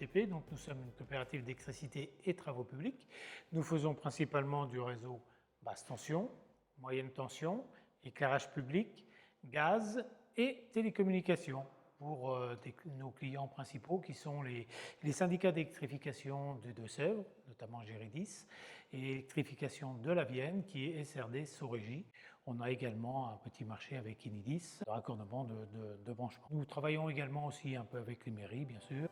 ETP, donc nous sommes une coopérative d'électricité et travaux publics. Nous faisons principalement du réseau basse tension, moyenne tension, éclairage public, gaz et télécommunications pour nos clients principaux qui sont les syndicats d'électrification des Deux-Sèvres, notamment Géridis, et électrification de la Vienne qui est SRD Sorégie. On a également un petit marché avec Enedis, raccordement de branchement. Nous travaillons également aussi un peu avec les mairies, bien sûr.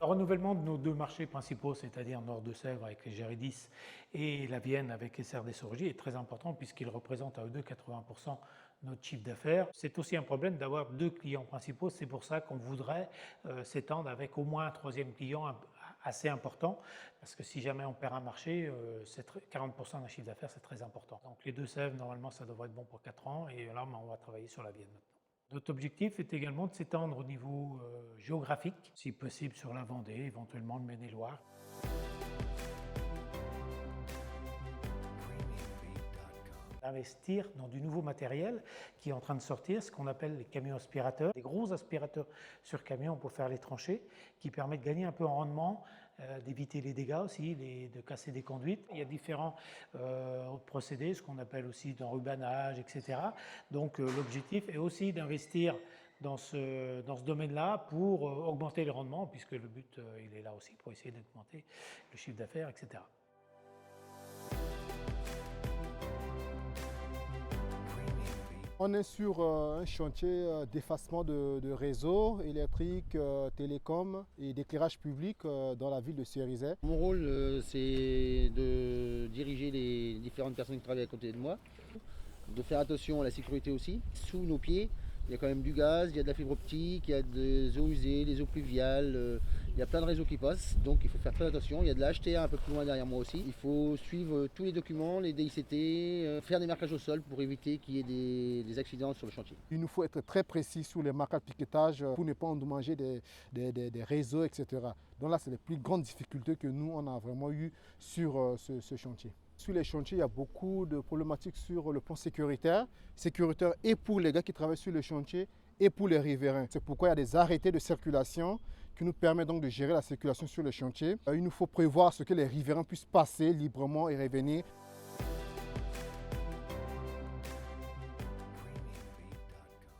Le renouvellement de nos deux marchés principaux, c'est-à-dire Nord-de-Sèvres avec les Géridis et la Vienne avec SRD Sorégie, est très important puisqu'ils représentent à eux deux 80% de notre chiffre d'affaires. C'est aussi un problème d'avoir deux clients principaux, c'est pour ça qu'on voudrait s'étendre avec au moins un troisième client assez important, parce que si jamais on perd un marché, 40% d'un chiffre d'affaires, c'est très important. Donc les Deux-Sèvres, normalement, ça devrait être bon pour 4 ans, et là, on va travailler sur la Vienne maintenant. Notre objectif est également de s'étendre au niveau géographique, si possible sur la Vendée, éventuellement le Maine-et-Loire. Investir dans du nouveau matériel qui est en train de sortir, ce qu'on appelle les camions aspirateurs, des gros aspirateurs sur camion pour faire les tranchées, qui permettent de gagner un peu en rendement, d'éviter les dégâts aussi, de casser des conduites. Il y a différents procédés, ce qu'on appelle aussi d'enrubanage, etc. Donc l'objectif est aussi d'investir dans ce domaine-là pour augmenter le rendement, puisque le but il est là aussi pour essayer d'augmenter le chiffre d'affaires, etc. On est sur un chantier d'effacement de réseaux électriques, télécom et d'éclairage public dans la ville de Cerizay. Mon rôle, c'est de diriger les différentes personnes qui travaillent à côté de moi, de faire attention à la sécurité aussi. Sous nos pieds, il y a quand même du gaz, il y a de la fibre optique, il y a des eaux usées, des eaux pluviales, il y a plein de réseaux qui passent, donc il faut faire très attention. Il y a de la HTA un peu plus loin derrière moi aussi. Il faut suivre tous les documents, les DICT, faire des marquages au sol pour éviter qu'il y ait des accidents sur le chantier. Il nous faut être très précis sur les marquages de piquetage pour ne pas endommager des réseaux, etc. Donc là, c'est les plus grandes difficultés que nous, on a vraiment eues sur ce chantier. Sur les chantiers, il y a beaucoup de problématiques sur le plan sécuritaire et pour les gars qui travaillent sur le chantier et pour les riverains. C'est pourquoi il y a des arrêtés de circulation qui nous permettent donc de gérer la circulation sur le chantier. Il nous faut prévoir ce que les riverains puissent passer librement et revenir.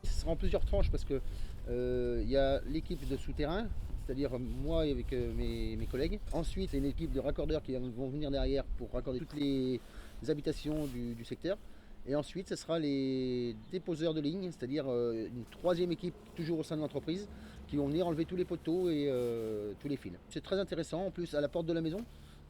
Ce sera en plusieurs tranches parce que il y a l'équipe de souterrain, c'est-à-dire moi avec mes collègues. Ensuite, une équipe de raccordeurs qui vont venir derrière pour raccorder toutes les habitations du secteur. Et ensuite, ce sera les déposeurs de lignes, c'est-à-dire une troisième équipe toujours au sein de l'entreprise qui vont venir enlever tous les poteaux et tous les fils. C'est très intéressant, en plus à la porte de la maison.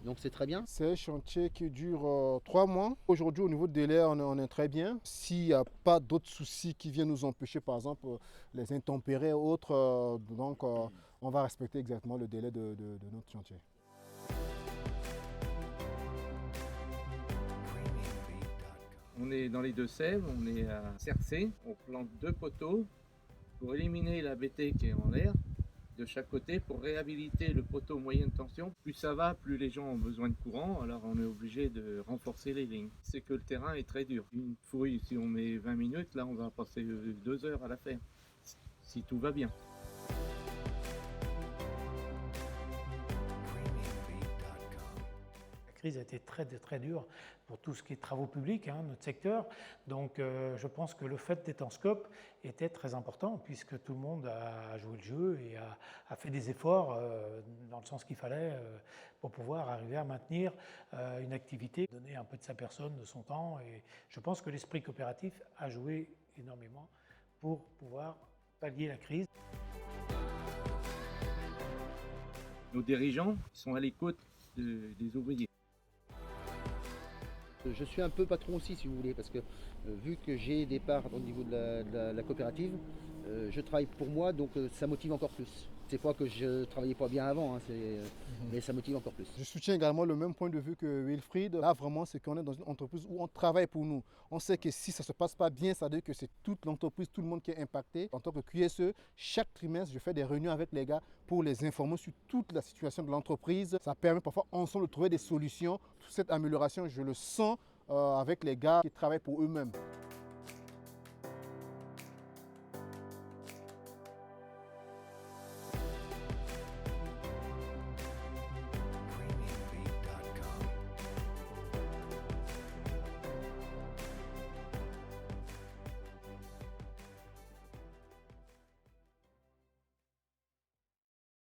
Donc c'est très bien. C'est un chantier qui dure 3 mois. Aujourd'hui, au niveau de délai, on est très bien. S'il n'y a pas d'autres soucis qui viennent nous empêcher, par exemple les intempéries et autres, donc on va respecter exactement le délai de notre chantier. On est dans les Deux-Sèvres, on est à Cercé, on plante 2 poteaux pour éliminer la BT qui est en l'air de chaque côté pour réhabiliter le poteau moyenne tension. Plus ça va, plus les gens ont besoin de courant, alors on est obligé de renforcer les lignes. C'est que le terrain est très dur. Une fouille, si on met 20 minutes, là on va passer 2 heures à la faire, si tout va bien. La crise a été très dure pour tout ce qui est travaux publics, notre secteur. Donc je pense que le fait d'être en scope était très important puisque tout le monde a joué le jeu et a fait des efforts dans le sens qu'il fallait pour pouvoir arriver à maintenir une activité, donner un peu de sa personne, de son temps. Et je pense que l'esprit coopératif a joué énormément pour pouvoir pallier la crise. Nos dirigeants sont à l'écoute des ouvriers. Je suis un peu patron aussi si vous voulez parce que vu que j'ai des parts au niveau de la coopérative, je travaille pour moi donc ça motive encore plus. C'est pas que je ne travaillais pas bien avant, mais ça motive encore plus. Je soutiens également le même point de vue que Wilfried. Là vraiment c'est qu'on est dans une entreprise où on travaille pour nous. On sait que si ça ne se passe pas bien, ça veut dire que c'est toute l'entreprise, tout le monde qui est impacté. En tant que QSE, chaque trimestre je fais des réunions avec les gars pour les informer sur toute la situation de l'entreprise. Ça permet parfois ensemble de trouver des solutions. Toute cette amélioration, je le sens avec les gars qui travaillent pour eux-mêmes.